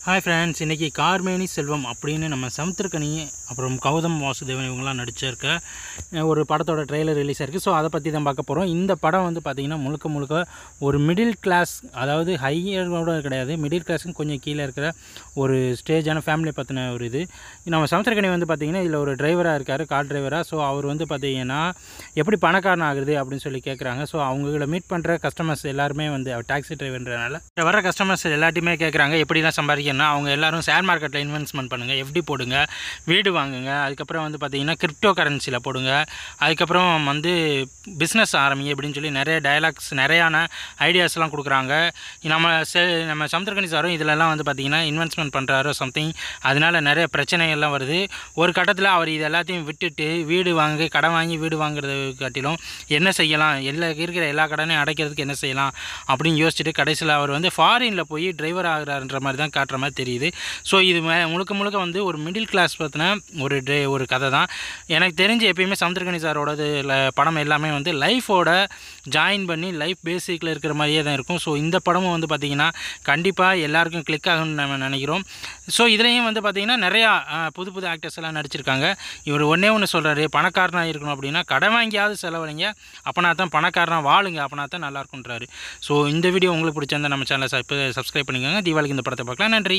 Hi friends, இன்றைக்கி கார்மேனி செல்வம் அப்படின்னு நம்ம சமுத்திரக்கனி அப்புறம் கௌதம் வாசுதேவன் இவங்களாம் நடிச்சிருக்க ஒரு படத்தோட ட்ரெய்லர் ரிலீஸ் ஆயிருக்கு. ஸோ அதை பற்றி தான் பார்க்க போகிறோம். இந்த படம் வந்து பார்த்திங்கன்னா முழுக்க ஒரு மிடில் கிளாஸ், அதாவது ஹையரோட கிடையாது, மிடில் கிளாஸுக்கும் கொஞ்சம் கீழே இருக்கிற ஒரு ஸ்டேஜான ஃபேமிலியை பற்றின ஒரு இது. நம்ம சமுத்திரக்கனி வந்து பார்த்திங்கன்னா இதில் ஒரு டிரைவராக இருக்கார், கார் டிரைவராக. ஸோ அவர் வந்து பார்த்திங்கன்னா எப்படி பணக்காரன் ஆகுது அப்படின்னு சொல்லி கேட்குறாங்க. ஸோ அவங்கள மீட் பண்ணுற கஸ்டமர்ஸ் எல்லாருமே வந்து டாக்ஸி டிரைவர்ன்றனால வர கஸ்டமர்ஸ் எல்லாத்தையுமே கேட்குறாங்க எப்படிலாம் சம்பாதிக்கணும். அவங்க எல்லாரும் ஷேர் மார்க்கெட்டில் இன்வெஸ்ட்மெண்ட் பண்ணுங்கள், எஃப்டி போடுங்க, வீடு வாங்குங்க, அதுக்கப்புறம் வந்து பார்த்திங்கன்னா கிரிப்டோ கரன்சியில் போடுங்க, அதுக்கப்புறம் வந்து பிஸ்னஸ் ஆரம்பிங்க அப்படின்னு சொல்லி நிறைய டயலாக்ஸ், நிறையான ஐடியாஸ்லாம் கொடுக்குறாங்க. நம்ம சமுத்திரக்கனி சாரும் இதிலெல்லாம் வந்து பார்த்திங்கன்னா இன்வெஸ்ட்மெண்ட் பண்ணுறாரோ சம்திங், அதனால் நிறைய பிரச்சனைகள்லாம் வருது. ஒரு கட்டத்தில் அவர் இது எல்லாத்தையும் விட்டுட்டு வீடு வாங்கி கடன் வாங்கி வீடு வாங்குறத காட்டிலும் என்ன செய்யலாம், இருக்கிற எல்லா கடனையும் அடைக்கிறதுக்கு என்ன செய்யலாம் அப்படின்னு யோசிச்சுட்டு கடைசியில் அவர் வந்து ஃபாரினில் போய் டிரைவர் ஆகிறாருன்ற மாதிரி தான் காட்டுற மாதிரி தெரியுது. ஸோ இது முழுக்க வந்து ஒரு மிடில் கிளாஸ் பற்றின ஒரு கதை தான். எனக்கு தெரிஞ்சு எப்பயுமே சமுத்திரக்கனி சாரோடது படம் எல்லாமே வந்து லைஃபோட ஜாயின் பண்ணி லைஃப் பேசிக்கில் இருக்கிற மாதிரியே தான் இருக்கும். ஸோ இந்த படமும் வந்து பார்த்திங்கன்னா கண்டிப்பாக எல்லாருக்கும் கிளிக் ஆகும்னு நம்ம நினைக்கிறோம். ஸோ இதுலேயும் வந்து பார்த்திங்கன்னா நிறையா புது ஆக்டர்ஸ் எல்லாம் நடிச்சிருக்காங்க. இவர் ஒன்று சொல்கிறாரு, பணக்காரனாக இருக்கணும் அப்படின்னா கடன் வாங்கியாவது செலவழிங்க, அப்போனா தான் பணக்காரனாக வாழுங்க, அப்போனா தான் நல்லாயிருக்குன்றாரு. ஸோ இந்த வீடியோ உங்களுக்கு பிடிச்சிருந்தா நம்ம சேனலை சப்ஸ்கிரைப் பண்ணிக்கோங்க. தீபாவளிக்கு இந்த படத்தை பார்க்கலாம். நன்றி.